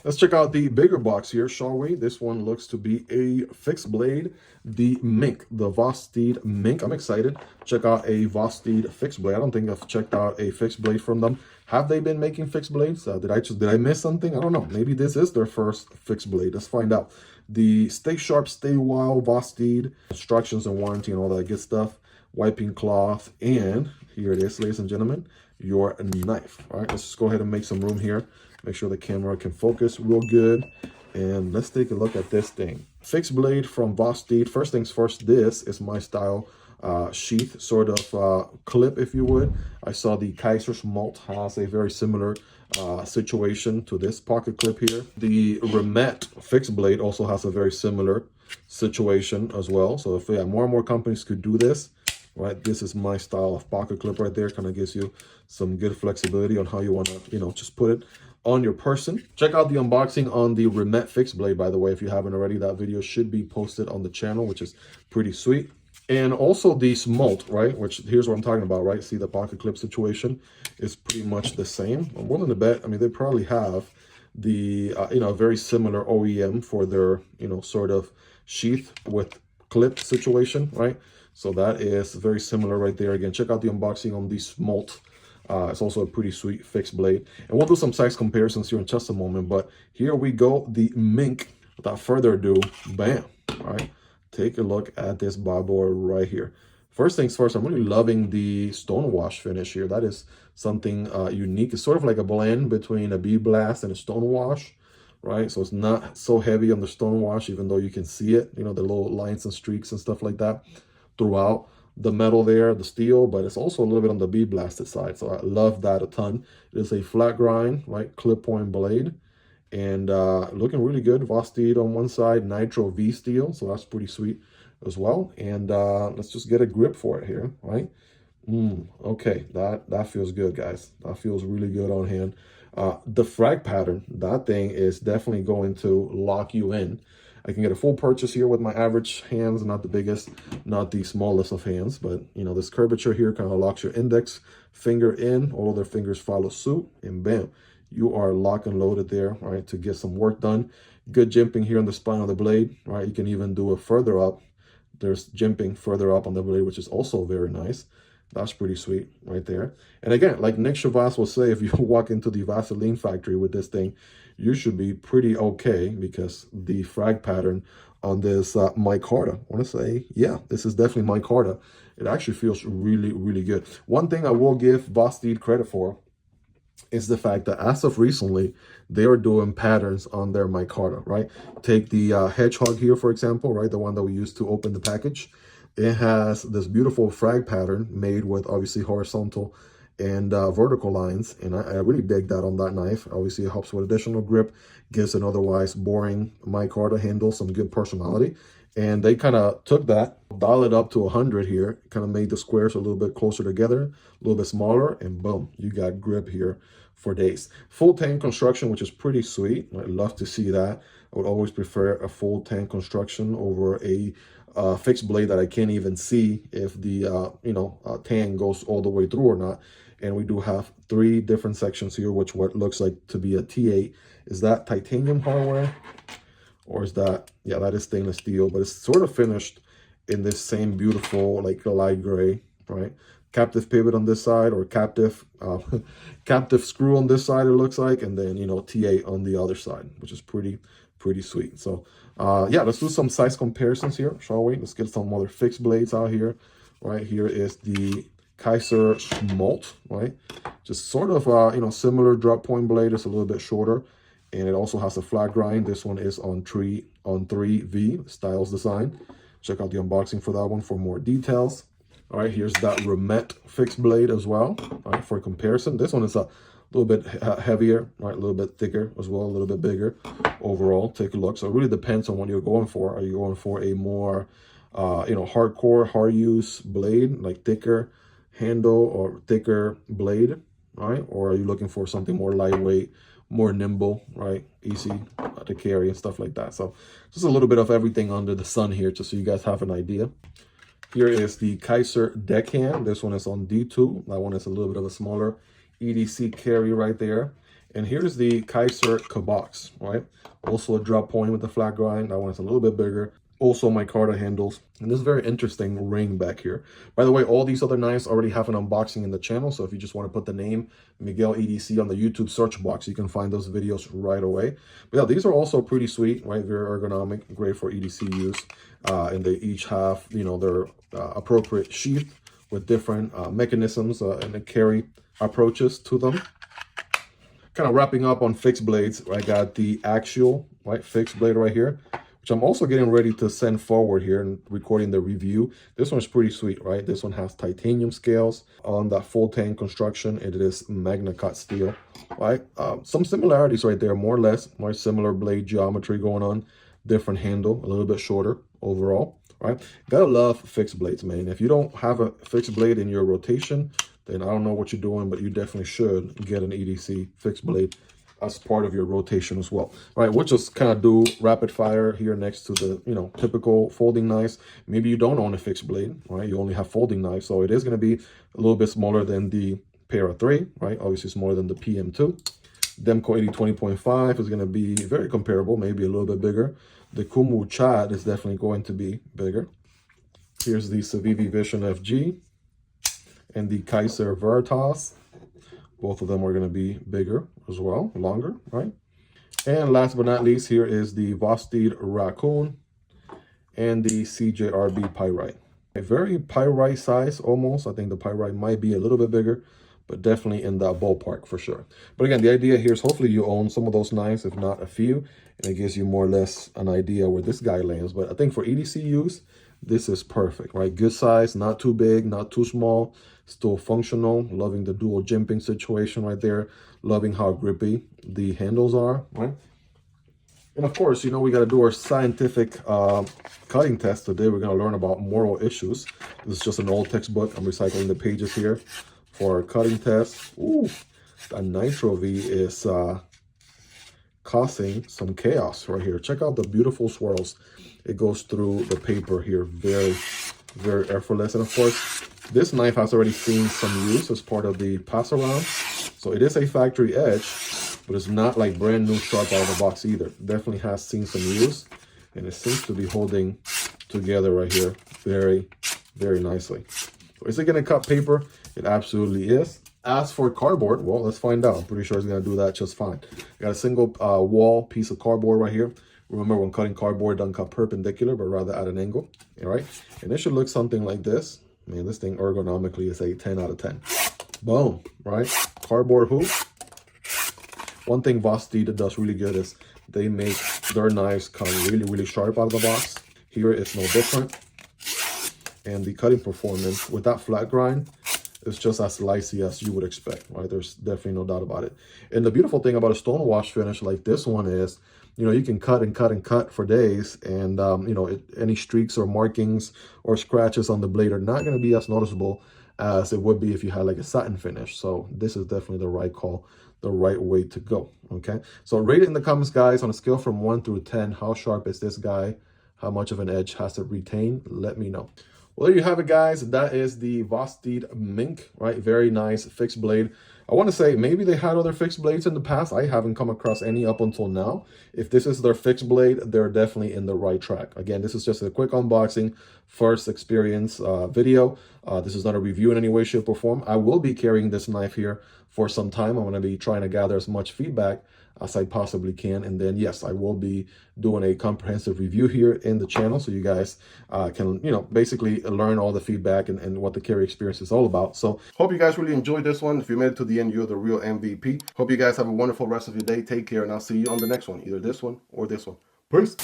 Let's check out the bigger box here, shall we? This one looks to be a fixed blade, the Mink, the Vosteed Mink. I'm excited. Check out a Vosteed fixed blade. I don't think I've checked out a fixed blade from them. Have they been making fixed blades? Did I miss something? I don't know. Maybe this is their first fixed blade. Let's find out. The Stay Sharp, Stay Wild Vosteed, instructions and warranty and all that good stuff. Wiping cloth, and here it is, ladies and gentlemen, your knife. All right, let's just go ahead and make some room here. Make sure the camera can focus real good. And let's take a look at this thing. Fixed blade from Vosteed. First things first, this is my style sheath sort of clip, if you would. I saw the Kizer Smolt has a very similar situation to this pocket clip here. The Remet fixed blade also has a very similar situation as well. So if more and more companies could do this, right, this is my style of pocket clip right there. Kind of gives you some good flexibility on how you want to, just put it on your person. Check out the unboxing on the Remet fixed blade, by the way, if you haven't already. That video should be posted on the channel, which is pretty sweet. And also the Smolt, right, which here's what I'm talking about, right? See, the pocket clip situation is pretty much the same. I'm willing to bet, I mean, they probably have the, very similar OEM for their, sort of sheath with clip situation, right? So that is very similar right there. Again, check out the unboxing on the Smolt. It's also a pretty sweet fixed blade. And we'll do some size comparisons here in just a moment. But here we go, the Mink. Without further ado, bam. All right, take a look at this bad boy right here. First things first, I'm really loving the stonewash finish here. That is something unique. It's sort of like a blend between a bead blast and a stonewash, right? So it's not so heavy on the stonewash, even though you can see it, the little lines and streaks and stuff like that throughout the metal there, the steel, but it's also a little bit on the bead blasted side. So I love that a ton. It is a flat grind, right, clip point blade, and looking really good. Vosteed on one side, Nitro-V steel, so that's pretty sweet as well. And let's just get a grip for it here, right? Okay, that feels good, guys. That feels really good on hand. The frag pattern, that thing is definitely going to lock you in. I can get a full purchase here with my average hands, not the biggest, not the smallest of hands, but this curvature here kind of locks your index finger in. All other fingers follow suit, and bam, you are locked and loaded there, right, to get some work done. Good jimping here on the spine of the blade, right? You can even do it further up. There's jimping further up on the blade, which is also very nice. That's pretty sweet right there. And again, like Nick Chavas will say, if you walk into the Vaseline factory with this thing, you should be pretty okay, because the frag pattern on this micarta, I want to say, yeah, this is definitely micarta. It actually feels really, really good. One thing I will give Vosteed credit for is the fact that as of recently, they are doing patterns on their micarta, right? Take the Hedgehog here, for example, right? The one that we used to open the package. It has this beautiful frag pattern made with obviously horizontal and vertical lines, and I really dig that on that knife. Obviously, it helps with additional grip, gives an otherwise boring micarta handle some good personality. And they kind of took that, dial it up to 100 here, kind of made the squares a little bit closer together, a little bit smaller, and boom, you got grip here for days. Full tank construction, which is pretty sweet. I'd love to see that. I would always prefer a full tank construction over a fixed blade that I can't even see if the tang goes all the way through or not. And we do have 3 different sections here, which what looks like to be a T8. Is that titanium hardware? Or is that, yeah, that is stainless steel, but it's sort of finished in this same beautiful, like a light gray, right? Captive pivot on this side, or captive captive screw on this side, it looks like, and then, T8 on the other side, which is pretty sweet. So, yeah, let's do some size comparisons here, shall we? Let's get some other fixed blades out here. Right here is the Kizer Smolt, right? Just sort of, similar drop point blade. It's a little bit shorter, and it also has a flat grind. This one is on 3V styles design. Check out the unboxing for that one for more details. All right, here's that Remet fixed blade as well. All right, for comparison, this one is a little bit heavier, right? A little bit thicker as well, a little bit bigger overall. Take a look. So it really depends on what you're going for. Are you going for a more, hardcore, hard use blade, like thicker handle or thicker blade, right? Or are you looking for something more lightweight, more nimble, right? Easy to carry and stuff like that. So just a little bit of everything under the sun here, just so you guys have an idea. Here is the Kizer Deckhand. This one is on D2. That one is a little bit of a smaller EDC carry right there. And here's the Kizer Cabox, right? Also a drop point with the flat grind. That one's a little bit bigger. Also Micarta handles. And this very interesting ring back here. By the way, all these other knives already have an unboxing in the channel. So if you just want to put the name Miguel EDC on the YouTube search box, you can find those videos right away. But yeah, these are also pretty sweet, right? Very ergonomic, great for EDC use. And they each have, you know, their appropriate sheath with different mechanisms and the carry approaches to them. Kind of wrapping up on fixed blades, I got the actual, right, fixed blade right here, which I'm also getting ready to send forward here and recording the review. This one's pretty sweet, right? This one has titanium scales on that full tank construction. It is Magna Cut steel, right? Some similarities right there, more or less, more similar blade geometry going on, different handle, a little bit shorter overall, right? Gotta love fixed blades, man. If you don't have a fixed blade in your rotation, then I don't know what you're doing, but you definitely should get an EDC fixed blade as part of your rotation as well. All right, we'll just kind of do rapid fire here next to the, you know, typical folding knives. Maybe you don't own a fixed blade, right? You only have folding knives, so it is going to be a little bit smaller than the Para 3, right? Obviously smaller than the PM2. Demko AD 20.5 is going to be very comparable, maybe a little bit bigger. The Kunwu Chad is definitely going to be bigger. Here's the Civivi Vision FG and the Kizer Varatas. Both of them are going to be bigger as well, longer, right? And last but not least, here is the Vosteed Raccoon and the CJRB Pyrite. A very Pyrite size almost. I think the Pyrite might be a little bit bigger, but definitely in that ballpark for sure. But again, the idea here is hopefully you own some of those knives, if not a few, and it gives you more or less an idea where this guy lands. But I think for EDC use, this is perfect, right? Good size, not too big, not too small, still functional. Loving the dual jimping situation right there. Loving how grippy the handles are, right? And of course, you know, we got to do our scientific cutting test today. We're going to learn about moral issues. This is just an old textbook. I'm recycling the pages here for our cutting test. Ooh, that Nitro-V is causing some chaos right here. Check out the beautiful swirls. It goes through the paper here very, very effortless. And of course, this knife has already seen some use as part of the pass around. So it is a factory edge, but it's not like brand new sharp out of the box either. Definitely has seen some use, and it seems to be holding together right here very, very nicely. So is it going to cut paper? It absolutely is. As for cardboard, well, let's find out. I'm pretty sure it's going to do that just fine. Got a single wall piece of cardboard right here. Remember, when cutting cardboard, don't cut perpendicular, but rather at an angle, all right? And it should look something like this. Man, this thing ergonomically is a 10 out of 10. Boom, right? Cardboard hoop. One thing Vosteed does really good is they make their knives come really, really sharp out of the box. Here it's no different. And the cutting performance with that flat grind is just as slicey as you would expect, right? There's definitely no doubt about it. And the beautiful thing about a stone wash finish like this one is, you know, you can cut and cut and cut for days, and you know, any streaks or markings or scratches on the blade are not going to be as noticeable as it would be if you had like a satin finish. So this is definitely the right call, the right way to go. Okay, so rate it in the comments, guys, on a scale from 1 through 10. How sharp is this guy? How much of an edge has it retained? Let me know. Well, there you have it, guys. That is the Vosteed Mink, right? Very nice fixed blade. I want to say maybe they had other fixed blades in the past. I haven't come across any up until now. If this is their fixed blade, they're definitely in the right track. Again, this is just a quick unboxing, first experience video. This is not a review in any way, shape, or form. I will be carrying this knife here for some time. I'm going to be trying to gather as much feedback as I possibly can. And then, yes, I will be doing a comprehensive review here in the channel so you guys can, you know, basically learn all the feedback and what the carry experience is all about. So hope you guys really enjoyed this one. If you made it to the end, you're the real MVP. Hope you guys have a wonderful rest of your day. Take care, and I'll see you on the next one, either this one or this one. Peace.